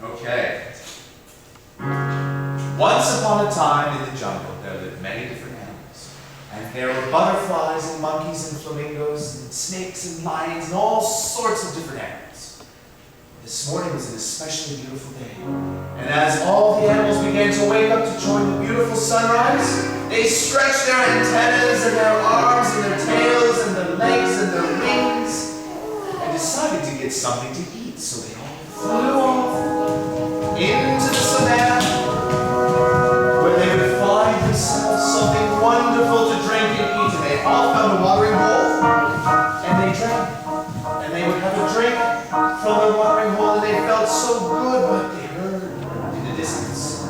Okay. Once upon a time in the jungle, there lived many different animals. And there were butterflies and monkeys and flamingos and snakes and lions and all sorts of different animals. This morning was an especially beautiful day. And as all the animals began to wake up to join the beautiful sunrise, they stretched their antennas and their arms and their tails and their legs and their wings and decided to get something to eat. So they all flew off into the savannah where they would find themselves something wonderful to drink and eat. And they all found a watering hole and they drank. And they would have a drink from the watering hole and they felt so good, but they heard in the distance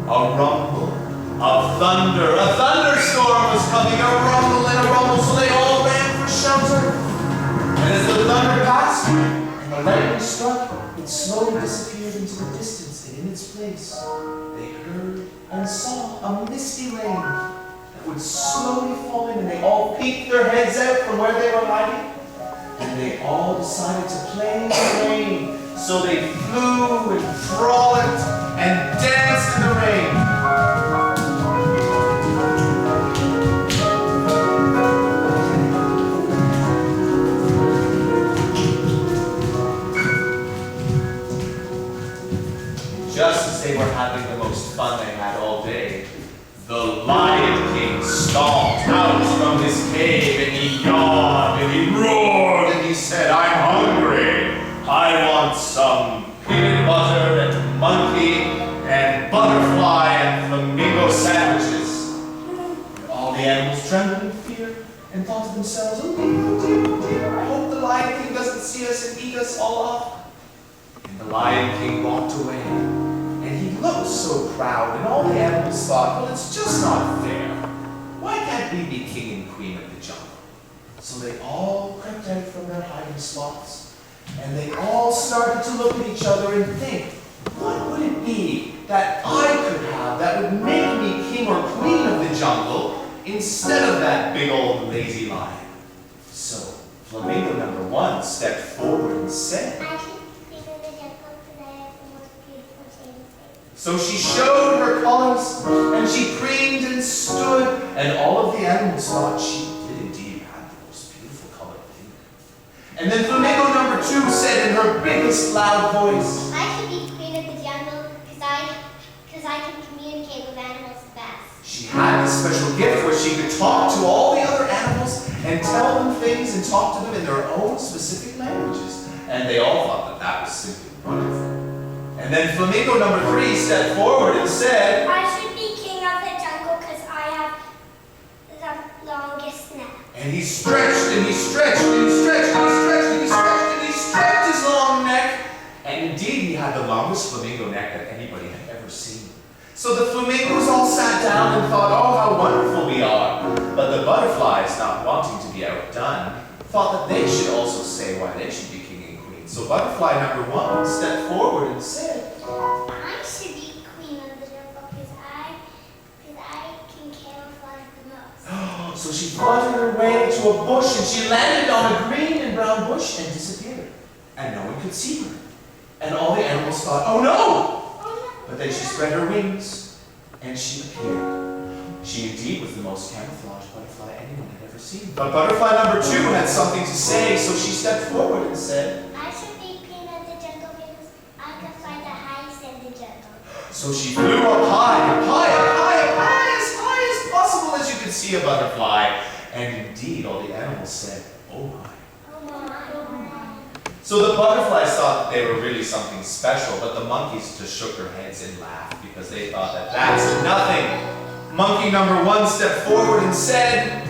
a rumble of thunder. A thunderstorm was coming, a rumble and a rumble, so they all ran for shelter. And as the thunder passed and the lightning struck, it slowly disappeared into the distance, and in its place, they heard and saw a misty rain that would slowly fall in, and they all peeked their heads out from where they were hiding, and they all decided to play in the rain. So they flew and frolicked and danced in the rain. Just as they were having the most fun they had all day, the Lion King stalked out from his cave and he yawned and he roared and he said, "I'm hungry. I want some peanut butter and monkey and butterfly and flamingo sandwiches." And all the animals trembled in fear and thought to themselves, "Oh dear, oh dear, oh dear, I hope the Lion King doesn't see us and eat us all up." And the Lion King walked away. And he looked so proud, and all the animals thought, well, it's just not fair. Why can't we be king and queen of the jungle? So they all crept out from their hiding spots, and they all started to look at each other and think, what would it be that I could have that would make me king or queen of the jungle instead of that big old lazy lion? So Flamingo number 1 stepped forward and said, so she showed her colors, and she preened and stood, and all of the animals thought she did indeed have the most beautiful colored pink. And then Flamingo number 2 said in her biggest loud voice, I should be queen of the jungle because I can communicate with animals the best. She had this special gift where she could talk to all the other animals and tell them things and talk to them in their own specific languages. And they all thought that that was simply wonderful. And then Flamingo number 3 stepped forward and said, I should be king of the jungle because I have the longest neck. And he stretched and he stretched and he stretched and he stretched and he stretched and he stretched his long neck. And indeed he had the longest flamingo neck that anybody had ever seen. So the flamingos all sat down and thought, oh, how wonderful we are. But the butterflies, not wanting to be outdone, thought that they should also say why they should be king and queen. So butterfly number 1 stepped forward and said, I should be queen of the jungle because I can camouflage the most. So she fluttered her way to a bush and she landed on a green and brown bush and disappeared. And no one could see her. And all the animals thought, oh no! But then she spread her wings and she appeared. She indeed was the most camouflaged butterfly anyone had ever seen. But butterfly number 2 had something to say, so she stepped forward and said, I should be queen of the jungle because I can fly the highest in the jungle. So she flew up high, up high, up high, up high, as high as possible as you could see a butterfly. And indeed, all the animals said, oh my. So the butterflies thought that they were really something special, but the monkeys just shook their heads and laughed because they thought that that's nothing. Monkey number 1 stepped forward and said,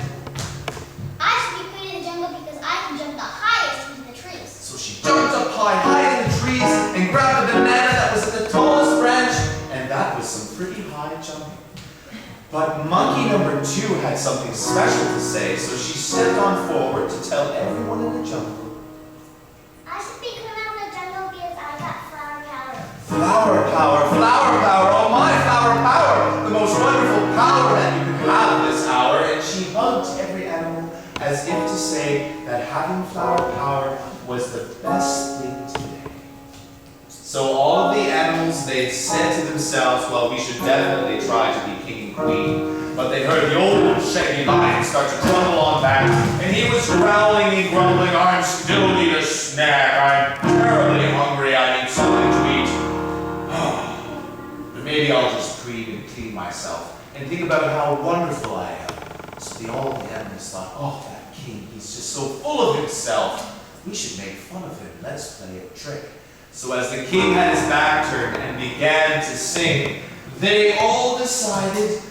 I should be queen of the jungle because I can jump the highest into the trees. So she jumped up high in the trees and grabbed a banana that was at the tallest branch, and that was some pretty high jumping. But monkey number 2 had something special to say, so she stepped on forward to tell everyone in the jungle, I should be queen of the jungle because I got flower power. flower power, flower power, oh my flower power, the most wonderful power that you could have this hour. And she hugged every animal as if to say that having flower power was the best thing today. So all of all the animals, they said to themselves, well, we should definitely try to be king and queen. But they heard the old shaggy lion start to trundle on back, and he was growling and grumbling, I still need a snack. I'm terribly hungry. I need something to eat. But maybe I'll just preen and clean myself and think about how wonderful I am. So all the animals thought, oh, that king, he's just so full of himself. We should make fun of him. Let's play a trick. So as the king had his back turned and began to sing, they all decided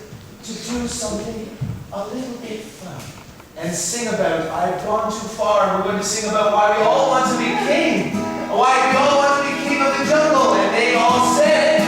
to do something a little bit fun and sing about, I've gone too far. We're going to sing about why we all want to be king. Why we all want to be king of the jungle. And they all said,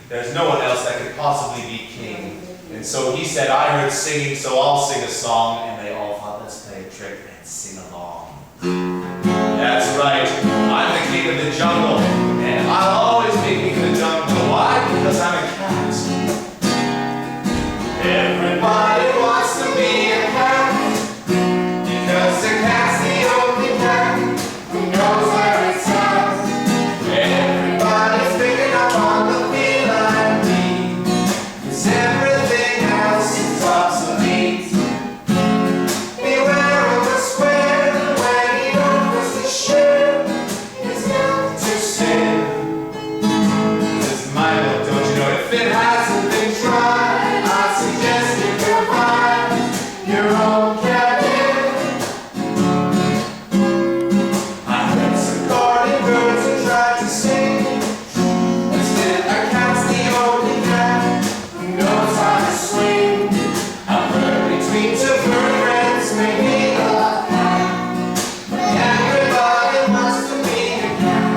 there's no one else that could possibly be king. And so he said, I heard singing, so I'll sing a song. And they all thought, let's play a trick and sing along. That's right, I'm the king of the jungle, and I'll always be king of the jungle. Why? Because I'm a cat. Everybody wants to be a cat, because a cat's the only cat who knows where it's at. Everybody's picking up on the feline beat, 'cause everything else is obsolete. Beware of the square when he opens the shell, it's not to sin. This is my book, don't you know? If it hasn't been tried, I suggest you provide your own cabin. I heard some corny birds who tried to sing, but still a cat's the only cat who knows how to swing. I've heard between two bird friends making a cat, but everybody wants to be a cat.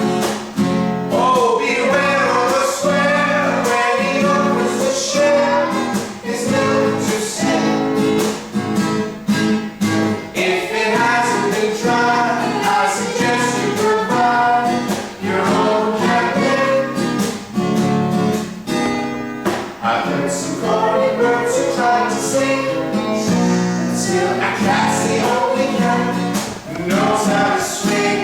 Oh, beware of the square when he opens the shell, it's not to sin. If it hasn't been tried, I suggest you provide your own cabin. I've heard some corny birds who tried to sing, but still a cat's the only cat who knows how to swing.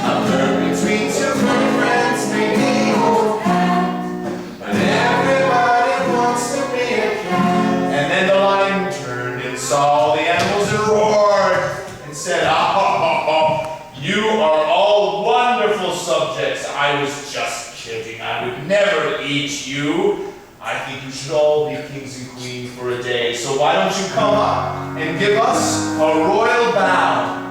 I've heard between two bird friends maybe a whole cat, but everybody wants to be a cat. And then the lion turned and saw all the animals and roared and said, you are all wonderful subjects. I was just kidding. I would never eat you. I think you should all be kings and queens for a day. So why don't you come up and give us a royal bow?